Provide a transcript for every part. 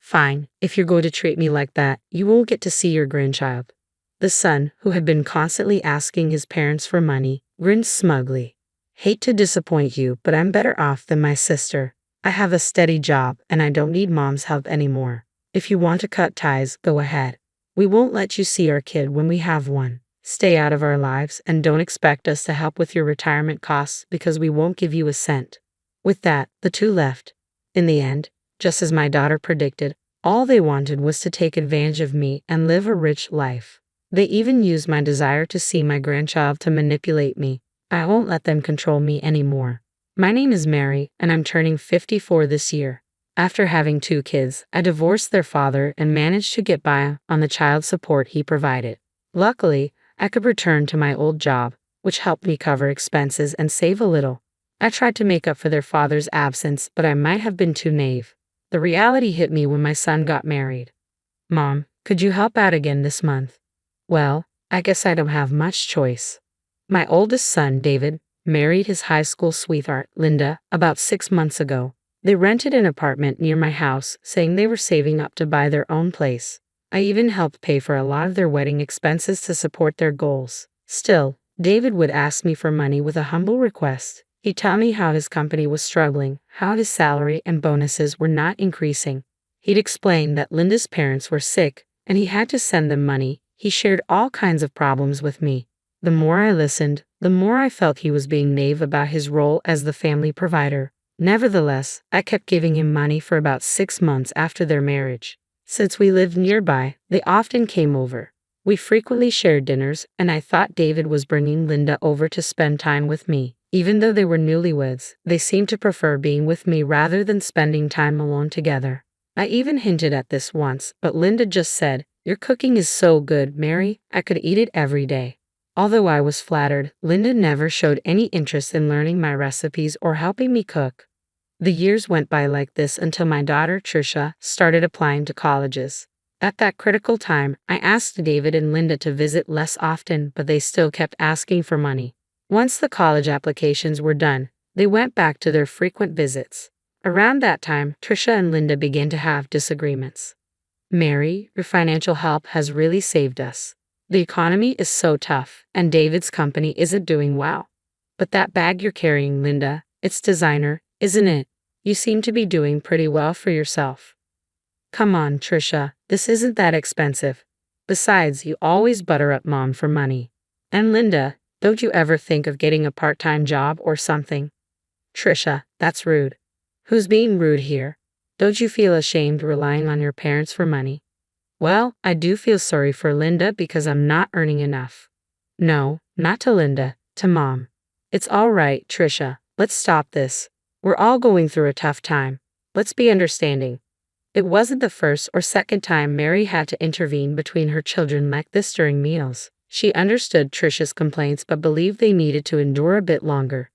Fine, if you're going to treat me like that, you won't get to see your grandchild. The son, who had been constantly asking his parents for money, grinned smugly. Hate to disappoint you, but I'm better off than my sister. I have a steady job, and I don't need mom's help anymore. If you want to cut ties, go ahead. We won't let you see our kid when we have one. Stay out of our lives and don't expect us to help with your retirement costs because we won't give you a cent. With that, the two left. In the end, just as my daughter predicted, all they wanted was to take advantage of me and live a rich life. They even used my desire to see my grandchild to manipulate me. I won't let them control me anymore. My name is Mary, and I'm turning 54 this year. After having 2 kids, I divorced their father and managed to get by on the child support he provided. Luckily, I could return to my old job, which helped me cover expenses and save a little. I tried to make up for their father's absence, but I might have been too naive. The reality hit me when my son got married. Mom, could you help out again this month? Well, I guess I don't have much choice. My oldest son, David, married his high school sweetheart, Linda, about 6 months ago. They rented an apartment near my house, saying they were saving up to buy their own place. I even helped pay for a lot of their wedding expenses to support their goals. Still, David would ask me for money with a humble request. He'd tell me how his company was struggling, how his salary and bonuses were not increasing. He'd explain that Linda's parents were sick, and he had to send them money. He shared all kinds of problems with me. The more I listened, the more I felt he was being naive about his role as the family provider. Nevertheless, I kept giving him money for about 6 months after their marriage. Since we lived nearby, they often came over. We frequently shared dinners, and I thought David was bringing Linda over to spend time with me. Even though they were newlyweds, they seemed to prefer being with me rather than spending time alone together. I even hinted at this once, but Linda just said, "Your cooking is so good, Mary, I could eat it every day." Although I was flattered, Linda never showed any interest in learning my recipes or helping me cook. The years went by like this until my daughter, Trisha, started applying to colleges. At that critical time, I asked David and Linda to visit less often, but they still kept asking for money. Once the college applications were done, they went back to their frequent visits. Around that time, Trisha and Linda began to have disagreements. "Mary, your financial help has really saved us. The economy is so tough, and David's company isn't doing well. But that bag you're carrying, Linda, it's designer, isn't it? You seem to be doing pretty well for yourself." "Come on, Trisha, this isn't that expensive. Besides, you always butter up Mom for money. And Linda, don't you ever think of getting a part-time job or something?" "Trisha, that's rude." "Who's being rude here? Don't you feel ashamed relying on your parents for money?" "Well, I do feel sorry for Linda because I'm not earning enough." "No, not to Linda, to Mom." "It's all right, Trisha, let's stop this. We're all going through a tough time. Let's be understanding." It wasn't the first or second time Mary had to intervene between her children like this during meals. She understood Trisha's complaints but believed they needed to endure a bit longer.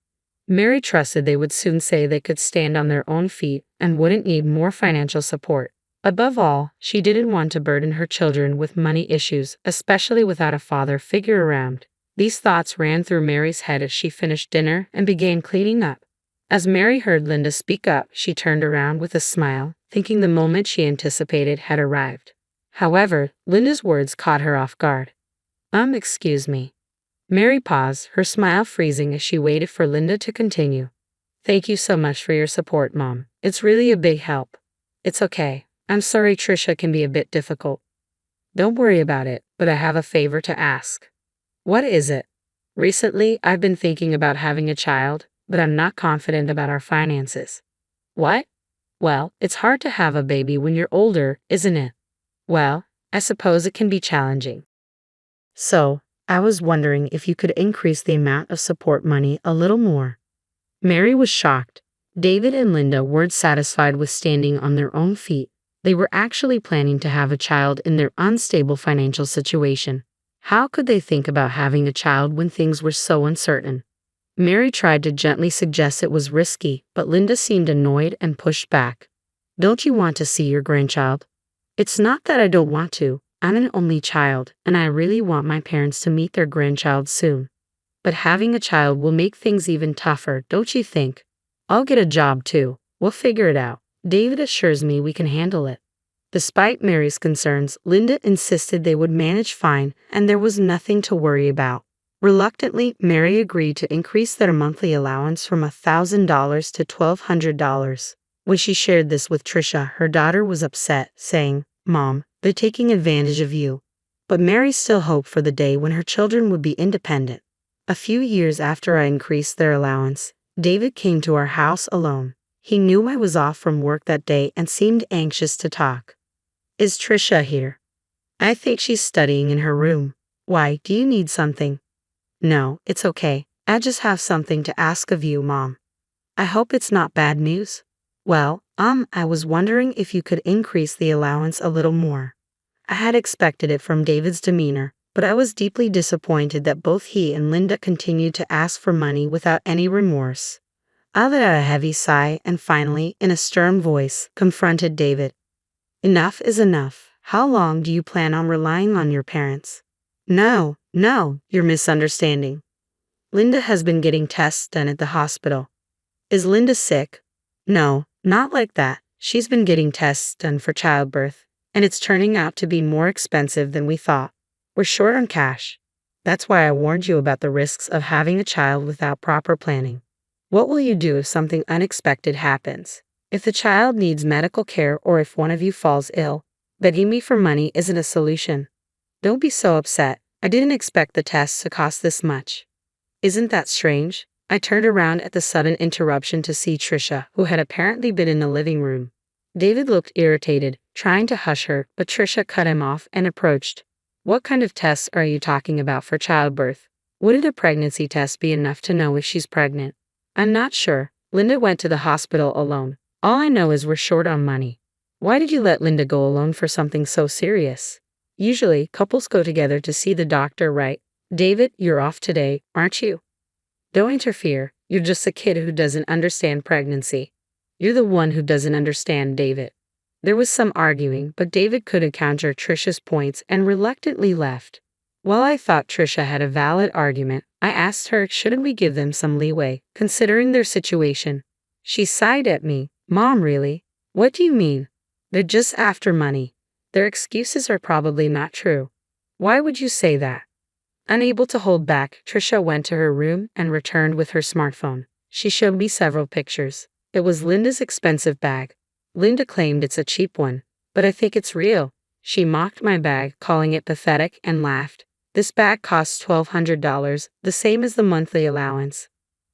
Mary trusted they would soon say they could stand on their own feet and wouldn't need more financial support. Above all, she didn't want to burden her children with money issues, especially without a father figure around. These thoughts ran through Mary's head as she finished dinner and began cleaning up. As Mary heard Linda speak up, she turned around with a smile, thinking the moment she anticipated had arrived. However, Linda's words caught her off guard. Excuse me." Mary paused, her smile freezing as she waited for Linda to continue. "Thank you so much for your support, Mom. It's really a big help." "It's okay. I'm sorry Trisha can be a bit difficult." "Don't worry about it, but I have a favor to ask." "What is it?" "Recently, I've been thinking about having a child, but I'm not confident about our finances." "What?" "Well, it's hard to have a baby when you're older, isn't it?" "Well, I suppose it can be challenging. So, I was wondering if you could increase the amount of support money a little more." Mary was shocked. David and Linda weren't satisfied with standing on their own feet. They were actually planning to have a child in their unstable financial situation. How could they think about having a child when things were so uncertain? Mary tried to gently suggest it was risky, but Linda seemed annoyed and pushed back. "Don't you want to see your grandchild?" "It's not that I don't want to. I'm an only child, and I really want my parents to meet their grandchild soon. But having a child will make things even tougher, don't you think?" "I'll get a job too. We'll figure it out. David assures me we can handle it." Despite Mary's concerns, Linda insisted they would manage fine and there was nothing to worry about. Reluctantly, Mary agreed to increase their monthly allowance from $1,000 to $1,200. When she shared this with Trisha, her daughter was upset, saying, "Mom, they're taking advantage of you." But Mary still hoped for the day when her children would be independent. A few years after I increased their allowance, David came to our house alone. He knew I was off from work that day and seemed anxious to talk. "Is Trisha here?" "I think she's studying in her room." "Why, do you need something?" "No, it's okay. I just have something to ask of you, Mom." "I hope it's not bad news." "Well, I was wondering if you could increase the allowance a little more." I had expected it from David's demeanor, but I was deeply disappointed that both he and Linda continued to ask for money without any remorse. I let out a heavy sigh and finally, in a stern voice, confronted David. "Enough is enough. How long do you plan on relying on your parents?" No, you're misunderstanding. Linda has been getting tests done at the hospital." "Is Linda sick?" "No, not like that. She's been getting tests done for childbirth, and it's turning out to be more expensive than we thought. We're short on cash. That's why I warned you about the risks of having a child without proper planning. What will you do if something unexpected happens? If the child needs medical care or if one of you falls ill, begging me for money isn't a solution." "Don't be so upset. I didn't expect the tests to cost this much." "Isn't that strange?" I turned around at the sudden interruption to see Trisha, who had apparently been in the living room. David looked irritated, trying to hush her, but Trisha cut him off and approached. "What kind of tests are you talking about for childbirth? Wouldn't a pregnancy test be enough to know if she's pregnant?" "I'm not sure. Linda went to the hospital alone. All I know is we're short on money." "Why did you let Linda go alone for something so serious? Usually, couples go together to see the doctor, right?" "David, you're off today, aren't you?" "Don't interfere. You're just a kid who doesn't understand pregnancy." "You're the one who doesn't understand, David." There was some arguing, but David couldn't counter Trisha's points and reluctantly left. While I thought Trisha had a valid argument, I asked her, shouldn't we give them some leeway, considering their situation? She sighed at me. "Mom, really? What do you mean? They're just after money. Their excuses are probably not true." "Why would you say that?" Unable to hold back, Trisha went to her room and returned with her smartphone. She showed me several pictures. It was Linda's expensive bag. Linda claimed it's a cheap one, but I think it's real. She mocked my bag, calling it pathetic, and laughed. "This bag costs $1,200, the same as the monthly allowance."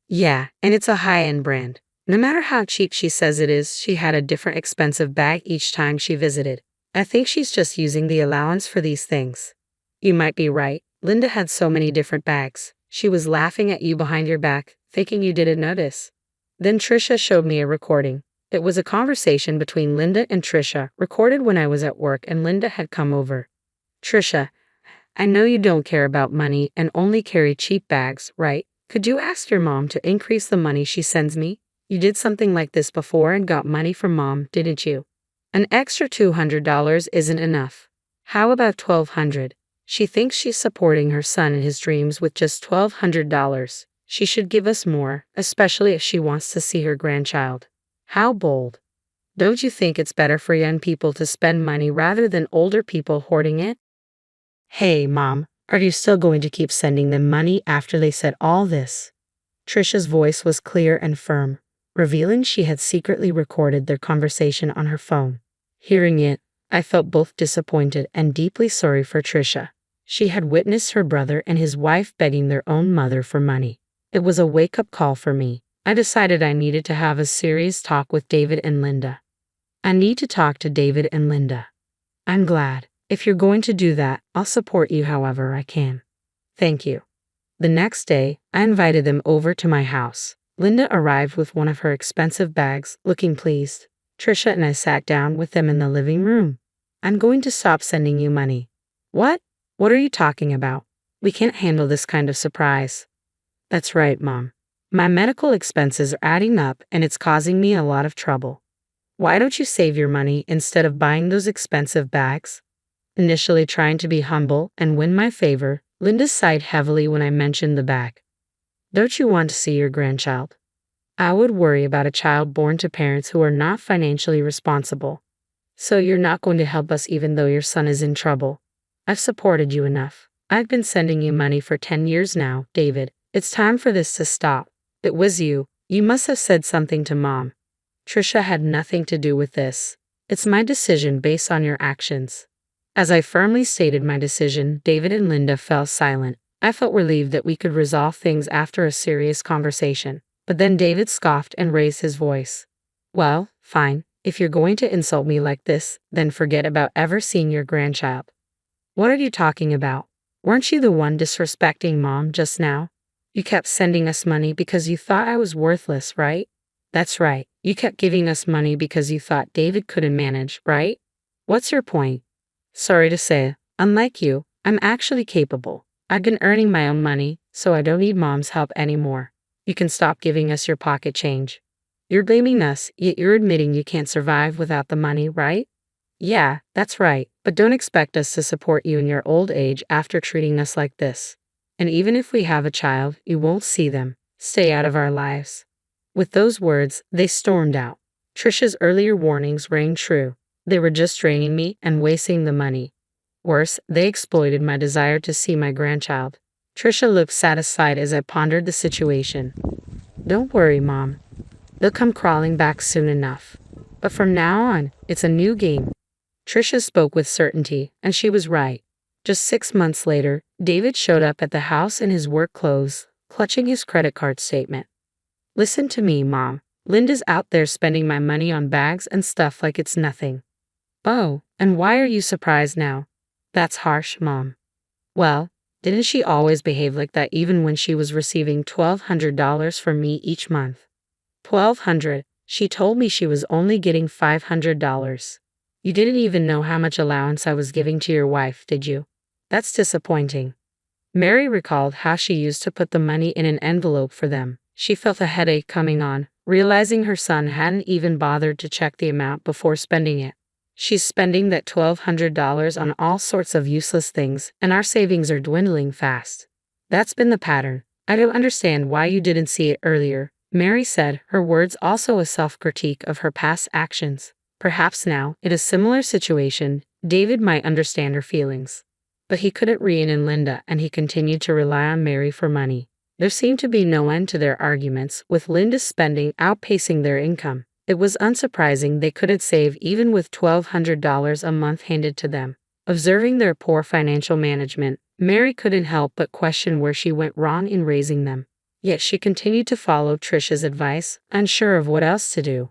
"Yeah, and it's a high-end brand. No matter how cheap she says it is, she had a different expensive bag each time she visited. I think she's just using the allowance for these things." "You might be right. Linda had so many different bags. She was laughing at you behind your back, thinking you didn't notice." Then Trisha showed me a recording. It was a conversation between Linda and Trisha, recorded when I was at work and Linda had come over. "Trisha, I know you don't care about money and only carry cheap bags, right? Could you ask your mom to increase the money she sends me? You did something like this before and got money from Mom, didn't you? An extra $200 isn't enough. How about $1,200? She thinks she's supporting her son in his dreams with just $1,200. She should give us more, especially if she wants to see her grandchild." How bold. Don't you think it's better for young people to spend money rather than older people hoarding it? "Hey, Mom, are you still going to keep sending them money after they said all this?" Trisha's voice was clear and firm, revealing she had secretly recorded their conversation on her phone. Hearing it, I felt both disappointed and deeply sorry for Trisha. She had witnessed her brother and his wife begging their own mother for money. It was a wake-up call for me. I decided I needed to have a serious talk with David and Linda. I need to talk to David and Linda. I'm glad. If you're going to do that, I'll support you however I can. Thank you. The next day, I invited them over to my house. Linda arrived with one of her expensive bags, looking pleased. Trisha and I sat down with them in the living room. "I'm going to stop sending you money." "What? What are you talking about? We can't handle this kind of surprise." "That's right, Mom. My medical expenses are adding up and it's causing me a lot of trouble. Why don't you save your money instead of buying those expensive bags?" Initially trying to be humble and win my favor, Linda sighed heavily when I mentioned the bag. "Don't you want to see your grandchild?" "I would worry about a child born to parents who are not financially responsible." So you're not going to help us even though your son is in trouble? I've supported you enough. I've been sending you money for 10 years now, David. It's time for this to stop. It was you. You must have said something to Mom. Trisha had nothing to do with this. It's my decision based on your actions. As I firmly stated my decision, David and Linda fell silent. I felt relieved that we could resolve things after a serious conversation. But then David scoffed and raised his voice. Well, fine. If you're going to insult me like this, then forget about ever seeing your grandchild. What are you talking about? Weren't you the one disrespecting Mom just now? You kept sending us money because you thought I was worthless, right? That's right. You kept giving us money because you thought David couldn't manage, right? What's your point? Sorry to say, unlike you, I'm actually capable. I've been earning my own money, so I don't need Mom's help anymore. You can stop giving us your pocket change. You're blaming us, yet you're admitting you can't survive without the money, right? Yeah, that's right, but don't expect us to support you in your old age after treating us like this. And even if we have a child, you won't see them. Stay out of our lives. With those words, they stormed out. Trisha's earlier warnings rang true. They were just draining me and wasting the money. Worse, they exploited my desire to see my grandchild. Trisha looked satisfied as I pondered the situation. Don't worry, Mom. They'll come crawling back soon enough. But from now on, it's a new game. Trisha spoke with certainty, and she was right. Just 6 months later, David showed up at the house in his work clothes, clutching his credit card statement. Listen to me, Mom. Linda's out there spending my money on bags and stuff like it's nothing. Oh, and why are you surprised now? That's harsh, Mom. Well, didn't she always behave like that even when she was receiving $1,200 from me each month? $1,200. She told me she was only getting $500. You didn't even know how much allowance I was giving to your wife, did you? That's disappointing. Mary recalled how she used to put the money in an envelope for them. She felt a headache coming on, realizing her son hadn't even bothered to check the amount before spending it. She's spending that $1,200 on all sorts of useless things, and our savings are dwindling fast. That's been the pattern. I don't understand why you didn't see it earlier, Mary said, her words also a self-critique of her past actions. Perhaps now, in a similar situation, David might understand her feelings. But he couldn't rein in Linda, and he continued to rely on Mary for money. There seemed to be no end to their arguments, with Linda's spending outpacing their income. It was unsurprising they couldn't save even with $1,200 a month handed to them. Observing their poor financial management, Mary couldn't help but question where she went wrong in raising them. Yet she continued to follow Trisha's advice, unsure of what else to do.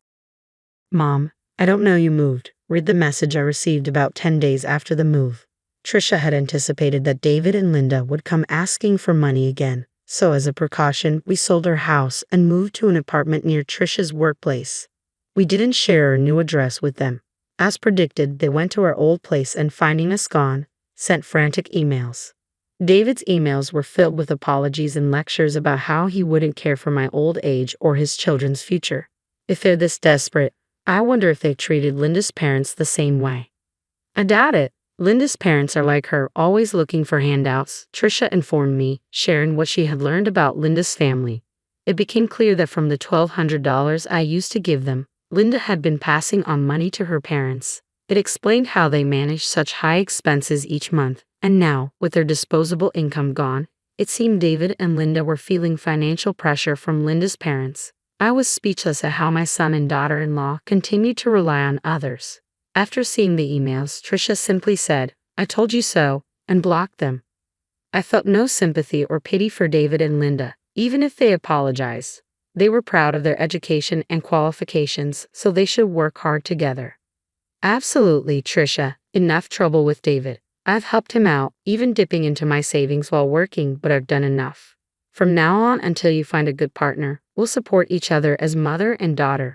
Mom, I don't know you moved. Read the message I received about 10 days after the move. Trisha had anticipated that David and Linda would come asking for money again. So as a precaution, we sold our house and moved to an apartment near Trisha's workplace. We didn't share our new address with them. As predicted, they went to our old place and finding us gone, sent frantic emails. David's emails were filled with apologies and lectures about how he wouldn't care for my old age or his children's future. If they're this desperate, I wonder if they treated Linda's parents the same way. I doubt it. Linda's parents are like her, always looking for handouts, Trisha informed me, sharing what she had learned about Linda's family. It became clear that from the $1,200 I used to give them, Linda had been passing on money to her parents. It explained how they managed such high expenses each month, and now, with their disposable income gone, it seemed David and Linda were feeling financial pressure from Linda's parents. I was speechless at how my son and daughter-in-law continued to rely on others. After seeing the emails, Trisha simply said, "I told you so," and blocked them. I felt no sympathy or pity for David and Linda, even if they apologized. They were proud of their education and qualifications, so they should work hard together. Absolutely, Trisha. Enough trouble with David. I've helped him out, even dipping into my savings while working, but I've done enough. From now on until you find a good partner, we'll support each other as mother and daughter.